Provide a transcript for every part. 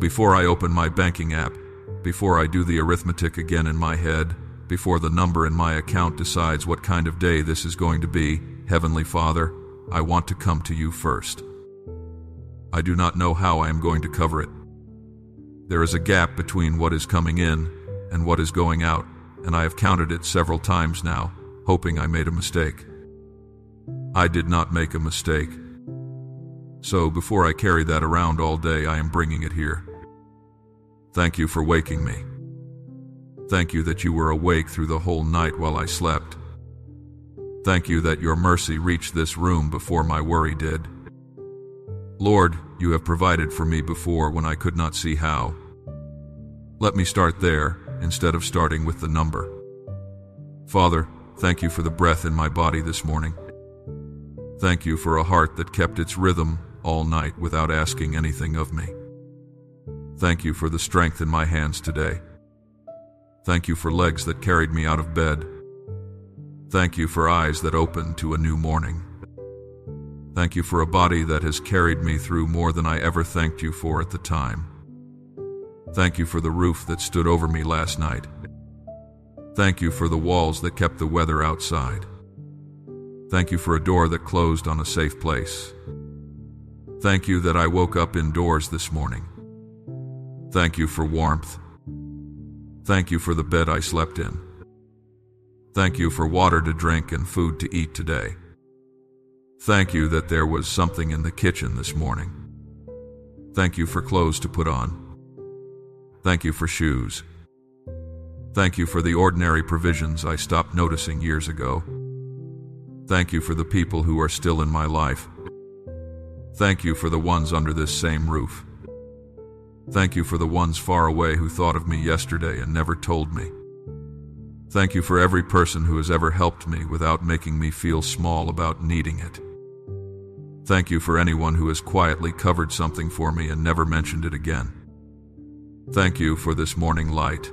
before I open my banking app, before I do the arithmetic again in my head, before the number in my account decides what kind of day this is going to be, Heavenly Father, I want to come to you first. I do not know how I am going to cover it. There is a gap between what is coming in and what is going out, and I have counted it several times now, hoping I made a mistake. I did not make a mistake. So before I carry that around all day, I am bringing it here. Thank you for waking me. Thank you that you were awake through the whole night while I slept. Thank you that your mercy reached this room before my worry did. Lord, you have provided for me before when I could not see how. Let me start there instead of starting with the number. Father, thank you for the breath in my body this morning. Thank you for a heart that kept its rhythm all night without asking anything of me. Thank you for the strength in my hands today. Thank you for legs that carried me out of bed. Thank you for eyes that opened to a new morning. Thank you for a body that has carried me through more than I ever thanked you for at the time. Thank you for the roof that stood over me last night. Thank you for the walls that kept the weather outside. Thank you for a door that closed on a safe place. Thank you that I woke up indoors this morning. Thank you for warmth. Thank you for the bed I slept in. Thank you for water to drink and food to eat today. Thank you that there was something in the kitchen this morning. Thank you for clothes to put on. Thank you for shoes. Thank you for the ordinary provisions I stopped noticing years ago. Thank you for the people who are still in my life. Thank you for the ones under this same roof. Thank you for the ones far away who thought of me yesterday and never told me. Thank you for every person who has ever helped me without making me feel small about needing it. Thank you for anyone who has quietly covered something for me and never mentioned it again. Thank you for this morning light.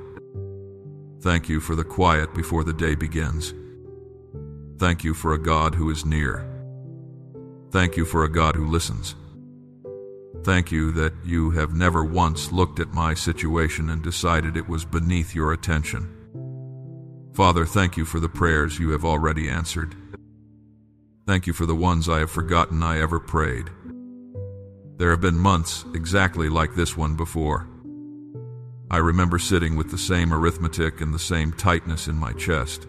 Thank you for the quiet before the day begins. Thank you for a God who is near. Thank you for a God who listens. Thank you that you have never once looked at my situation and decided it was beneath your attention. Father, thank you for the prayers you have already answered. Thank you for the ones I have forgotten I ever prayed. There have been months exactly like this one before. I remember sitting with the same arithmetic and the same tightness in my chest.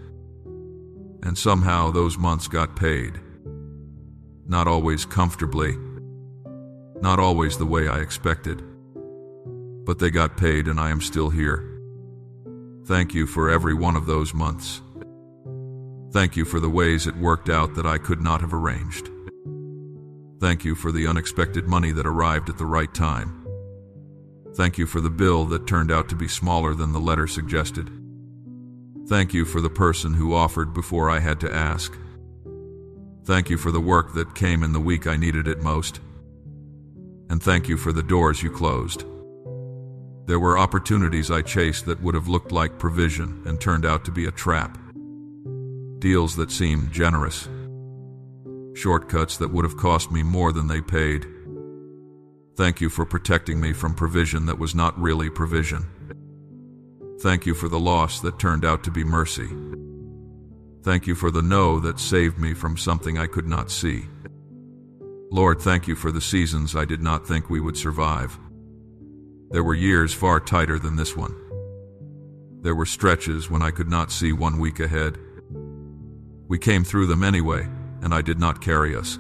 And somehow those months got paid. Not always comfortably. Not always the way I expected. But they got paid and I am still here. Thank you for every one of those months. Thank you for the ways it worked out that I could not have arranged. Thank you for the unexpected money that arrived at the right time. Thank you for the bill that turned out to be smaller than the letter suggested. Thank you for the person who offered before I had to ask. Thank you for the work that came in the week I needed it most. And thank you for the doors you closed. There were opportunities I chased that would have looked like provision and turned out to be a trap. Deals that seemed generous. Shortcuts that would have cost me more than they paid. Thank you for protecting me from provision that was not really provision. Thank you for the loss that turned out to be mercy. Thank you for the no that saved me from something I could not see. Lord, thank you for the seasons I did not think we would survive. There were years far tighter than this one. There were stretches when I could not see 1 week ahead. We came through them anyway, and I did not carry us.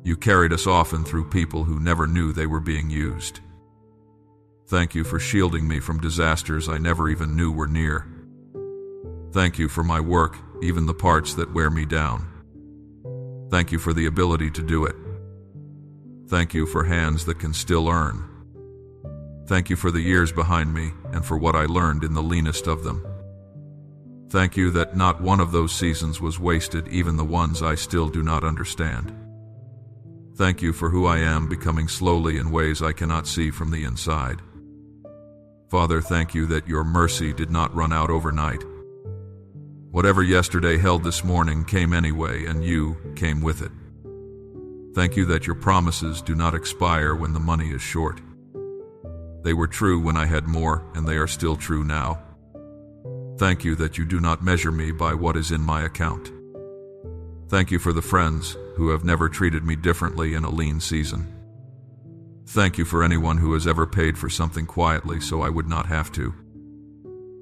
You carried us often through people who never knew they were being used. Thank you for shielding me from disasters I never even knew were near. Thank you for my work, even the parts that wear me down. Thank you for the ability to do it. Thank you for hands that can still earn. Thank you for the years behind me and for what I learned in the leanest of them. Thank you that not one of those seasons was wasted, even the ones I still do not understand. Thank you for who I am becoming slowly in ways I cannot see from the inside. Father, thank you that your mercy did not run out overnight. Whatever yesterday held this morning came anyway, and you came with it. Thank you that your promises do not expire when the money is short. They were true when I had more, and they are still true now. Thank you that you do not measure me by what is in my account. Thank you for the friends who have never treated me differently in a lean season. Thank you for anyone who has ever paid for something quietly so I would not have to.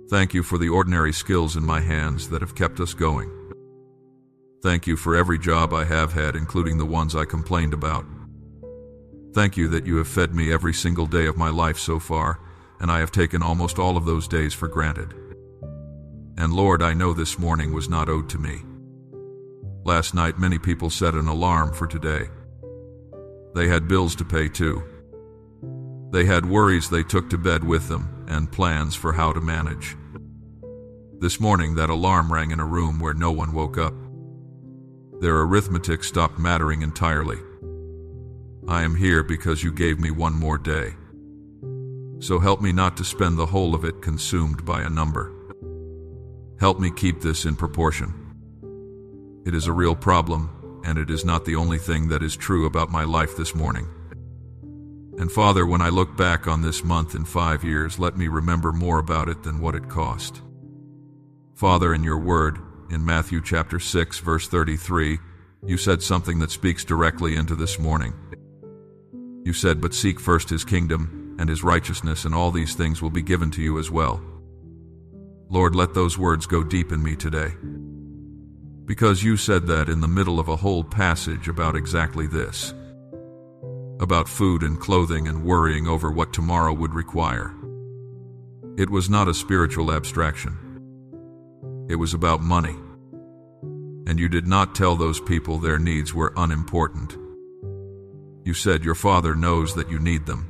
Thank you for the ordinary skills in my hands that have kept us going. Thank you for every job I have had, including the ones I complained about. Thank you that you have fed me every single day of my life so far, and I have taken almost all of those days for granted. And Lord, I know this morning was not owed to me. Last night, many people set an alarm for today. They had bills to pay too. They had worries they took to bed with them and plans for how to manage. This morning, that alarm rang in a room where no one woke up. Their arithmetic stopped mattering entirely. I am here because you gave me one more day. So help me not to spend the whole of it consumed by a number. Help me keep this in proportion. It is a real problem, and it is not the only thing that is true about my life this morning. And Father, when I look back on this month in 5 years, let me remember more about it than what it cost. Father, in your word, in Matthew chapter 6, verse 33, you said something that speaks directly into this morning. You said, "But seek first his kingdom and his righteousness, and all these things will be given to you as well." Lord, let those words go deep in me today. Because you said that in the middle of a whole passage about exactly this. About food and clothing and worrying over what tomorrow would require. It was not a spiritual abstraction. It was about money. And you did not tell those people their needs were unimportant. You said your Father knows that you need them.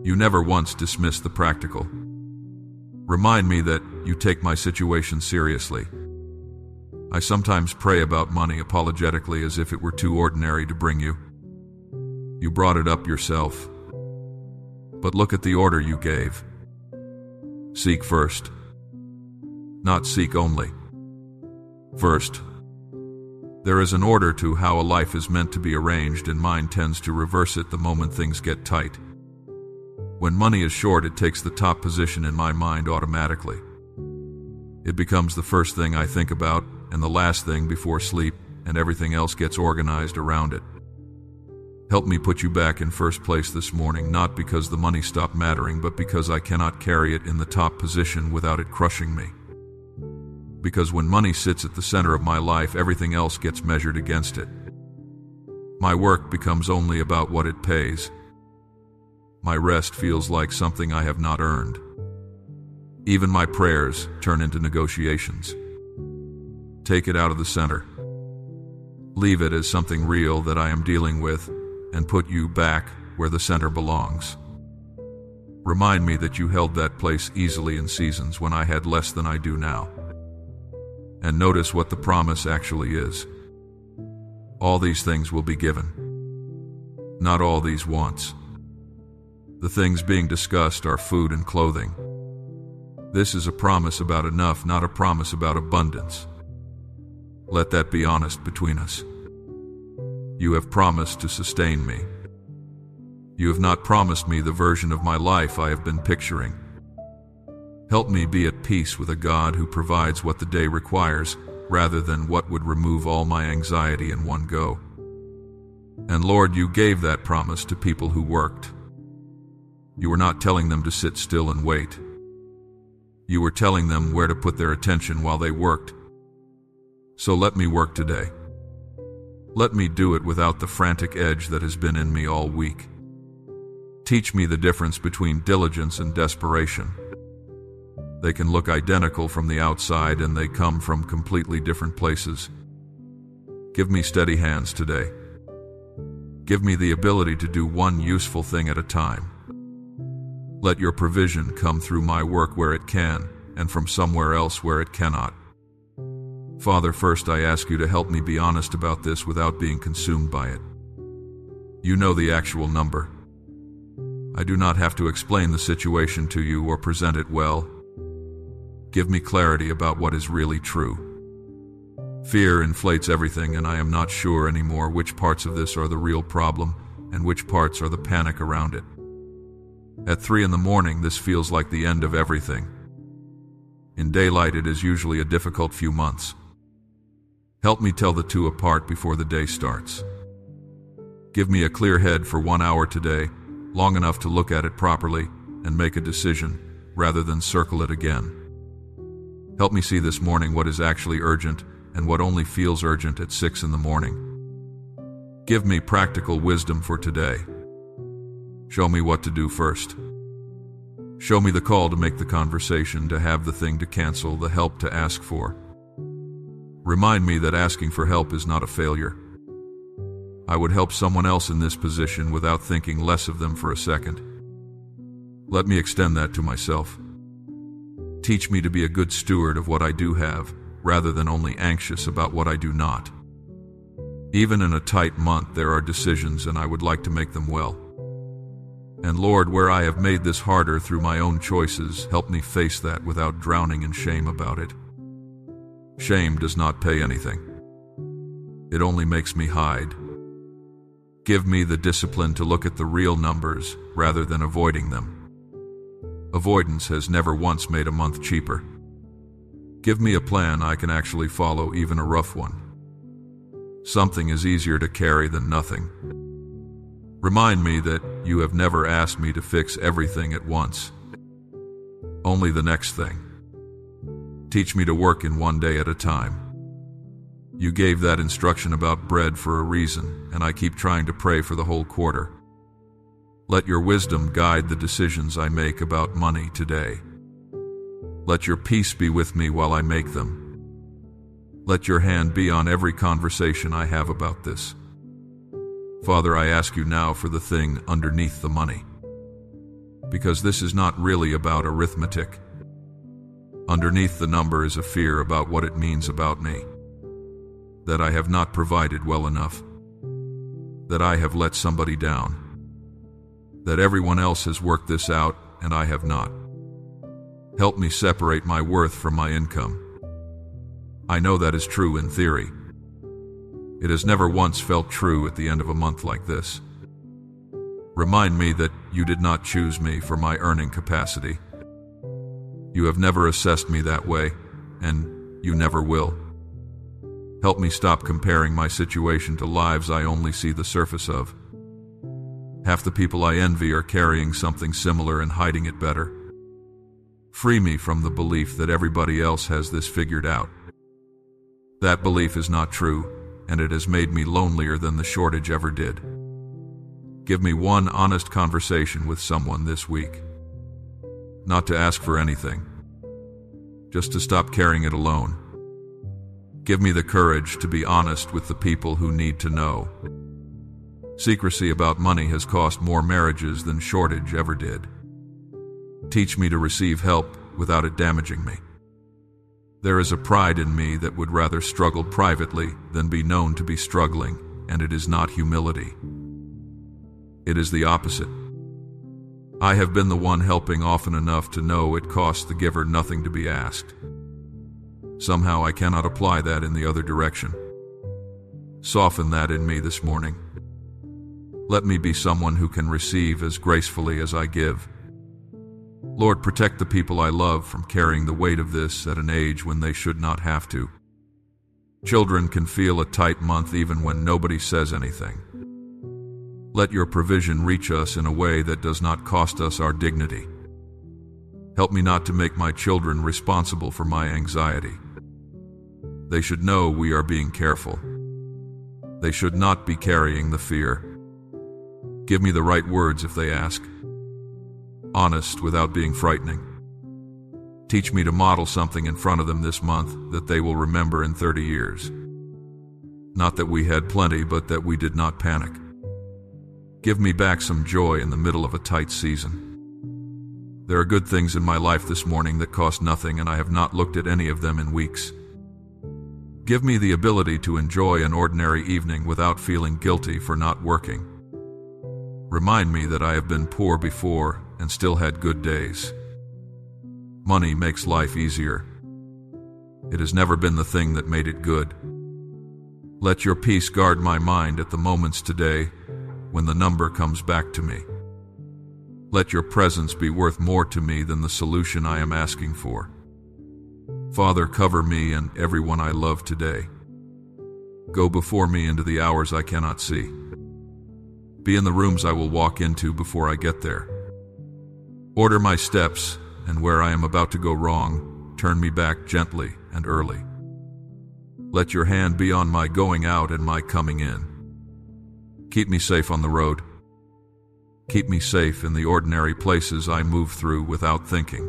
You never once dismissed the practical. Remind me that you take my situation seriously. I sometimes pray about money apologetically as if it were too ordinary to bring you. You brought it up yourself. But look at the order you gave. Seek first. Not seek only. First. There is an order to how a life is meant to be arranged, and mine tends to reverse it the moment things get tight. When money is short, it takes the top position in my mind automatically. It becomes the first thing I think about and the last thing before sleep, and everything else gets organized around it. Help me put you back in first place this morning, not because the money stopped mattering, but because I cannot carry it in the top position without it crushing me. Because when money sits at the center of my life, everything else gets measured against it. My work becomes only about what it pays. My rest feels like something I have not earned. Even my prayers turn into negotiations. Take it out of the center. Leave it as something real that I am dealing with, and put you back where the center belongs. Remind me that you held that place easily in seasons when I had less than I do now. And notice what the promise actually is. All these things will be given. Not all these wants. The things being discussed are food and clothing. This is a promise about enough, not a promise about abundance. Let that be honest between us. You have promised to sustain me. You have not promised me the version of my life I have been picturing. Help me be at peace with a God who provides what the day requires, rather than what would remove all my anxiety in one go. And Lord, you gave that promise to people who worked. You were not telling them to sit still and wait. You were telling them where to put their attention while they worked. So let me work today. Let me do it without the frantic edge that has been in me all week. Teach me the difference between diligence and desperation. They can look identical from the outside, and they come from completely different places. Give me steady hands today. Give me the ability to do one useful thing at a time. Let your provision come through my work where it can, and from somewhere else where it cannot. Father, first I ask you to help me be honest about this without being consumed by it. You know the actual number. I do not have to explain the situation to you or present it well. Give me clarity about what is really true. Fear inflates everything, and I am not sure anymore which parts of this are the real problem and which parts are the panic around it. At 3 in the morning, this feels like the end of everything. In daylight, it is usually a difficult few months. Help me tell the two apart before the day starts. Give me a clear head for 1 hour today, long enough to look at it properly and make a decision, rather than circle it again. Help me see this morning what is actually urgent and what only feels urgent at 6 in the morning. Give me practical wisdom for today. Show me what to do first. Show me the call to make the conversation, to have the thing to cancel, the help to ask for. Remind me that asking for help is not a failure. I would help someone else in this position without thinking less of them for a second. Let me extend that to myself. Teach me to be a good steward of what I do have, rather than only anxious about what I do not. Even in a tight month, there are decisions, and I would like to make them well. And Lord, where I have made this harder through my own choices, help me face that without drowning in shame about it. Shame does not pay anything. It only makes me hide. Give me the discipline to look at the real numbers rather than avoiding them. Avoidance has never once made a month cheaper. Give me a plan I can actually follow, even a rough one. Something is easier to carry than nothing. Remind me that you have never asked me to fix everything at once. Only the next thing. Teach me to work in 1 day at a time. You gave that instruction about bread for a reason, and I keep trying to pray for the whole quarter. Let your wisdom guide the decisions I make about money today. Let your peace be with me while I make them. Let your hand be on every conversation I have about this. Father, I ask you now for the thing underneath the money. Because this is not really about arithmetic. Underneath the number is a fear about what it means about me. That I have not provided well enough. That I have let somebody down. That everyone else has worked this out and I have not. Help me separate my worth from my income. I know that is true in theory. It has never once felt true at the end of a month like this. Remind me that you did not choose me for my earning capacity. You have never assessed me that way, and you never will. Help me stop comparing my situation to lives I only see the surface of. Half the people I envy are carrying something similar and hiding it better. Free me from the belief that everybody else has this figured out. That belief is not true, and it has made me lonelier than the shortage ever did. Give me one honest conversation with someone this week. Not to ask for anything. Just to stop carrying it alone. Give me the courage to be honest with the people who need to know. Secrecy about money has cost more marriages than shortage ever did. Teach me to receive help without it damaging me. There is a pride in me that would rather struggle privately than be known to be struggling, and it is not humility. It is the opposite. I have been the one helping often enough to know it costs the giver nothing to be asked. Somehow I cannot apply that in the other direction. Soften that in me this morning. Let me be someone who can receive as gracefully as I give. Lord, protect the people I love from carrying the weight of this at an age when they should not have to. Children can feel a tight month even when nobody says anything. Let your provision reach us in a way that does not cost us our dignity. Help me not to make my children responsible for my anxiety. They should know we are being careful. They should not be carrying the fear. Give me the right words if they ask. Honest without being frightening. Teach me to model something in front of them this month that they will remember in 30 years. Not that we had plenty, but that we did not panic. Give me back some joy in the middle of a tight season. There are good things in my life this morning that cost nothing, and I have not looked at any of them in weeks. Give me the ability to enjoy an ordinary evening without feeling guilty for not working. Remind me that I have been poor before and still had good days. Money makes life easier. It has never been the thing that made it good. Let your peace guard my mind at the moments today when the number comes back to me. Let your presence be worth more to me than the solution I am asking for. Father, cover me and everyone I love today. Go before me into the hours I cannot see. Be in the rooms I will walk into before I get there. Order my steps, and where I am about to go wrong, turn me back gently and early. Let your hand be on my going out and my coming in. Keep me safe on the road. Keep me safe in the ordinary places I move through without thinking.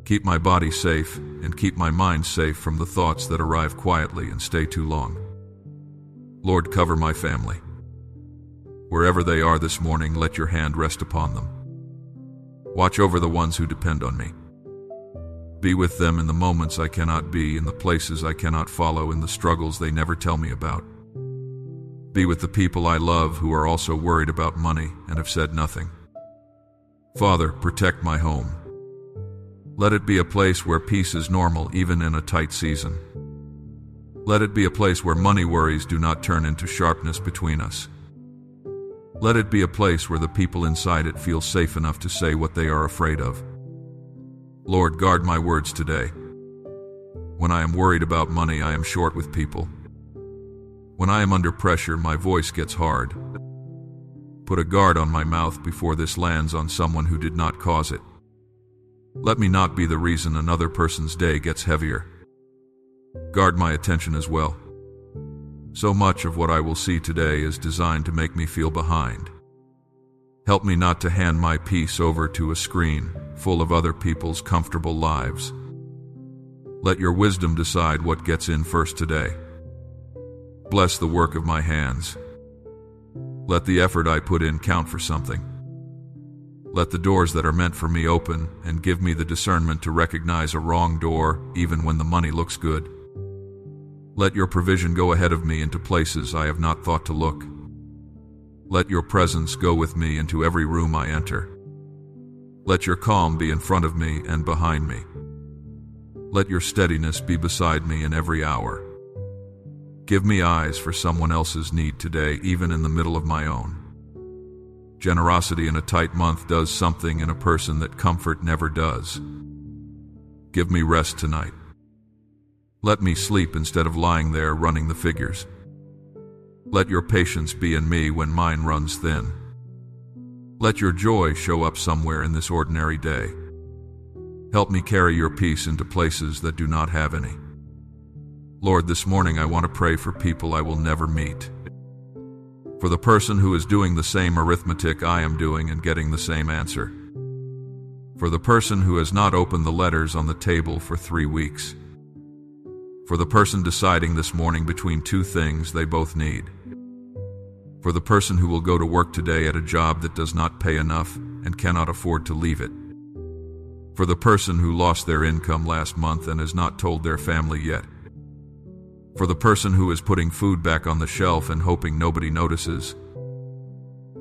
Keep my body safe and keep my mind safe from the thoughts that arrive quietly and stay too long. Lord, cover my family. Wherever they are this morning, let your hand rest upon them. Watch over the ones who depend on me. Be with them in the moments I cannot be, in the places I cannot follow, in the struggles they never tell me about. Be with the people I love who are also worried about money and have said nothing. Father, protect my home. Let it be a place where peace is normal even in a tight season. Let it be a place where money worries do not turn into sharpness between us. Let it be a place where the people inside it feel safe enough to say what they are afraid of. Lord, guard my words today. When I am worried about money, I am short with people. When I am under pressure, my voice gets hard. Put a guard on my mouth before this lands on someone who did not cause it. Let me not be the reason another person's day gets heavier. Guard my attention as well. So much of what I will see today is designed to make me feel behind. Help me not to hand my peace over to a screen full of other people's comfortable lives. Let your wisdom decide what gets in first today. Bless the work of my hands. Let the effort I put in count for something. Let the doors that are meant for me open and give me the discernment to recognize a wrong door even when the money looks good. Let your provision go ahead of me into places I have not thought to look. Let your presence go with me into every room I enter. Let your calm be in front of me and behind me. Let your steadiness be beside me in every hour. Give me eyes for someone else's need today, even in the middle of my own. Generosity in a tight month does something in a person that comfort never does. Give me rest tonight. Let me sleep instead of lying there running the figures. Let your patience be in me when mine runs thin. Let your joy show up somewhere in this ordinary day. Help me carry your peace into places that do not have any. Lord, this morning I want to pray for people I will never meet. For the person who is doing the same arithmetic I am doing and getting the same answer. For the person who has not opened the letters on the table for 3 weeks. For the person deciding this morning between two things they both need. For the person who will go to work today at a job that does not pay enough and cannot afford to leave it. For the person who lost their income last month and has not told their family yet. For the person who is putting food back on the shelf and hoping nobody notices.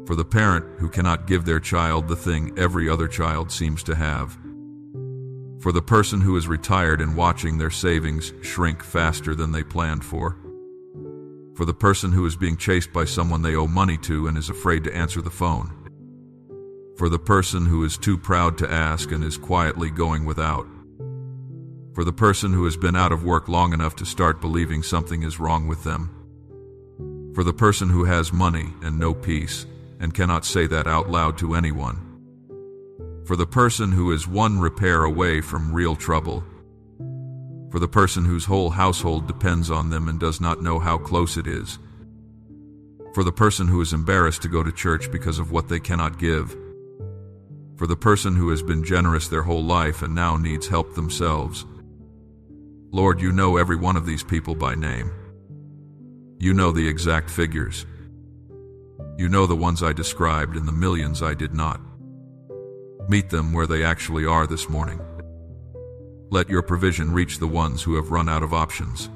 For the parent who cannot give their child the thing every other child seems to have. For the person who is retired and watching their savings shrink faster than they planned for. For the person who is being chased by someone they owe money to and is afraid to answer the phone. For the person who is too proud to ask and is quietly going without. For the person who has been out of work long enough to start believing something is wrong with them. For the person who has money and no peace and cannot say that out loud to anyone. For the person who is one repair away from real trouble. For the person whose whole household depends on them and does not know how close it is. For the person who is embarrassed to go to church because of what they cannot give. For the person who has been generous their whole life and now needs help themselves. Lord, you know every one of these people by name. You know the exact figures. You know the ones I described and the millions I did not. Meet them where they actually are this morning. Let your provision reach the ones who have run out of options.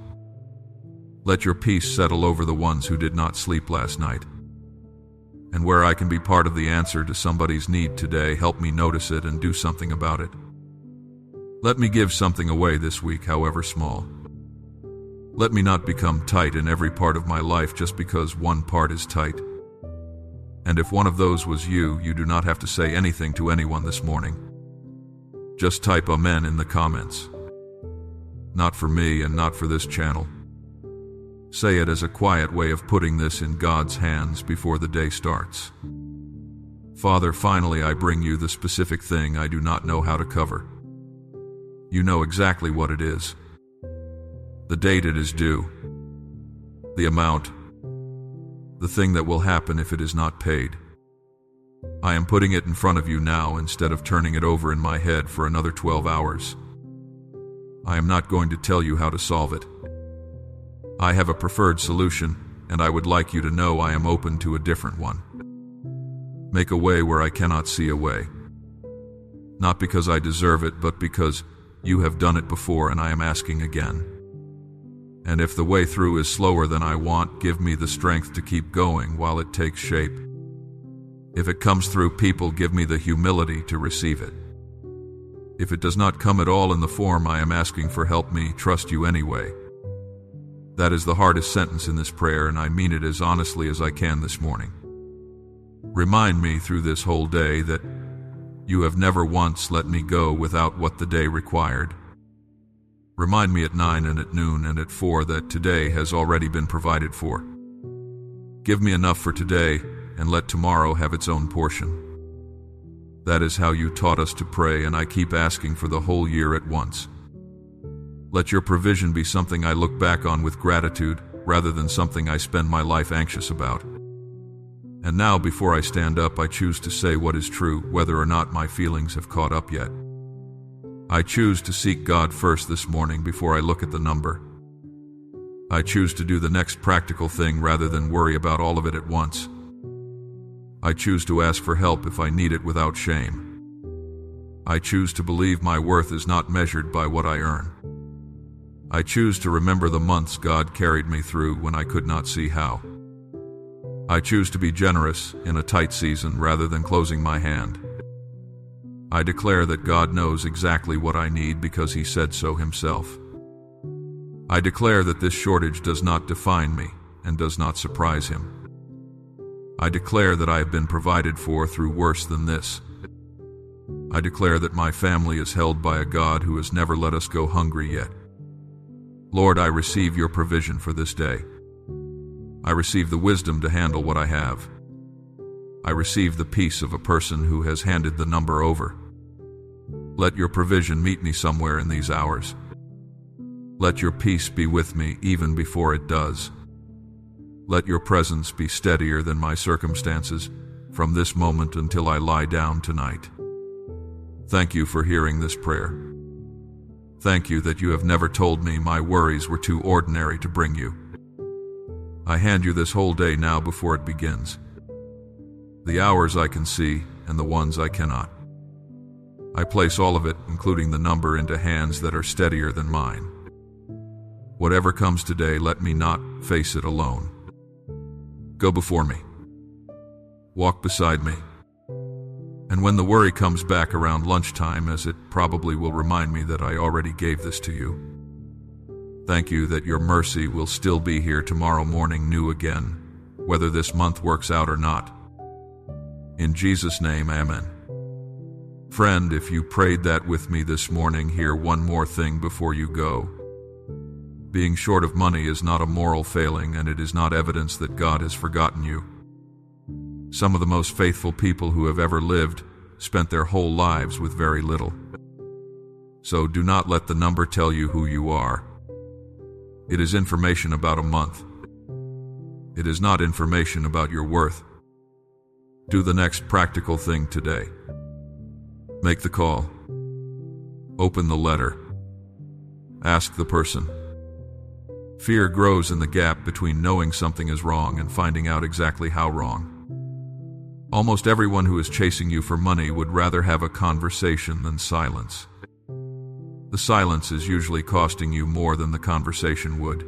Let your peace settle over the ones who did not sleep last night. And where I can be part of the answer to somebody's need today, help me notice it and do something about it. Let me give something away this week, however small. Let me not become tight in every part of my life just because one part is tight. And if one of those was you, you do not have to say anything to anyone this morning. Just type Amen in the comments. Not for me and not for this channel. Say it as a quiet way of putting this in God's hands before the day starts. Father, finally I bring you the specific thing I do not know how to cover. You know exactly what it is. The date it is due. The amount. The thing that will happen if it is not paid. I am putting it in front of you now instead of turning it over in my head for another 12 hours. I am not going to tell you how to solve it. I have a preferred solution, and I would like you to know I am open to a different one. Make a way where I cannot see a way. Not because I deserve it, but because you have done it before and I am asking again. And if the way through is slower than I want, give me the strength to keep going while it takes shape. If it comes through people, give me the humility to receive it. If it does not come at all in the form I am asking for, help me trust you anyway. That is the hardest sentence in this prayer, and I mean it as honestly as I can this morning. Remind me through this whole day that you have never once let me go without what the day required. Remind me at 9 and at noon and at 4 that today has already been provided for. Give me enough for today, and let tomorrow have its own portion. That is how you taught us to pray, and I keep asking for the whole year at once. Let your provision be something I look back on with gratitude, rather than something I spend my life anxious about. And now, before I stand up, I choose to say what is true, whether or not my feelings have caught up yet. I choose to seek God first this morning before I look at the number. I choose to do the next practical thing rather than worry about all of it at once. I choose to ask for help if I need it without shame. I choose to believe my worth is not measured by what I earn. I choose to remember the months God carried me through when I could not see how. I choose to be generous in a tight season rather than closing my hand. I declare that God knows exactly what I need because He said so Himself. I declare that this shortage does not define me and does not surprise Him. I declare that I have been provided for through worse than this. I declare that my family is held by a God who has never let us go hungry yet. Lord, I receive your provision for this day. I receive the wisdom to handle what I have. I receive the peace of a person who has handed the number over. Let your provision meet me somewhere in these hours. Let your peace be with me even before it does. Let your presence be steadier than my circumstances from this moment until I lie down tonight. Thank you for hearing this prayer. Thank you that you have never told me my worries were too ordinary to bring you. I hand you this whole day now before it begins. The hours I can see and the ones I cannot. I place all of it, including the number, into hands that are steadier than mine. Whatever comes today, let me not face it alone. Go before me. Walk beside me. And when the worry comes back around lunchtime, as it probably will, remind me that I already gave this to you. Thank you that your mercy will still be here tomorrow morning new again, whether this month works out or not. In Jesus' name, amen. Friend, if you prayed that with me this morning, hear one more thing before you go. Being short of money is not a moral failing, and it is not evidence that God has forgotten you. Some of the most faithful people who have ever lived spent their whole lives with very little. So do not let the number tell you who you are. It is information about a month. It is not information about your worth. Do the next practical thing today. Make the call. Open the letter. Ask the person. Fear grows in the gap between knowing something is wrong and finding out exactly how wrong. Almost everyone who is chasing you for money would rather have a conversation than silence. The silence is usually costing you more than the conversation would.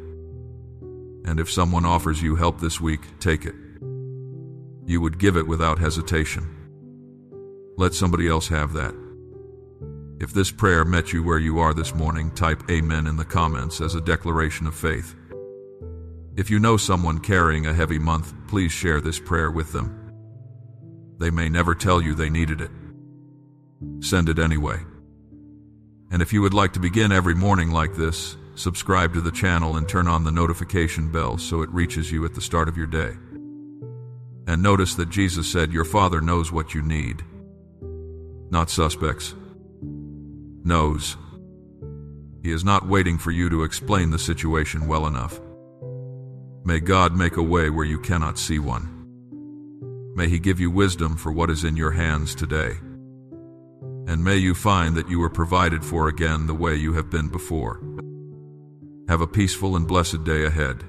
And if someone offers you help this week, take it. You would give it without hesitation. Let somebody else have that. If this prayer met you where you are this morning, type Amen in the comments as a declaration of faith. If you know someone carrying a heavy month, please share this prayer with them. They may never tell you they needed it. Send it anyway. And if you would like to begin every morning like this, subscribe to the channel and turn on the notification bell so it reaches you at the start of your day. And notice that Jesus said your Father knows what you need. Not suspects. Knows. He is not waiting for you to explain the situation well enough. May God make a way where you cannot see one. May He give you wisdom for what is in your hands today. And may you find that you are provided for again the way you have been before. Have a peaceful and blessed day ahead.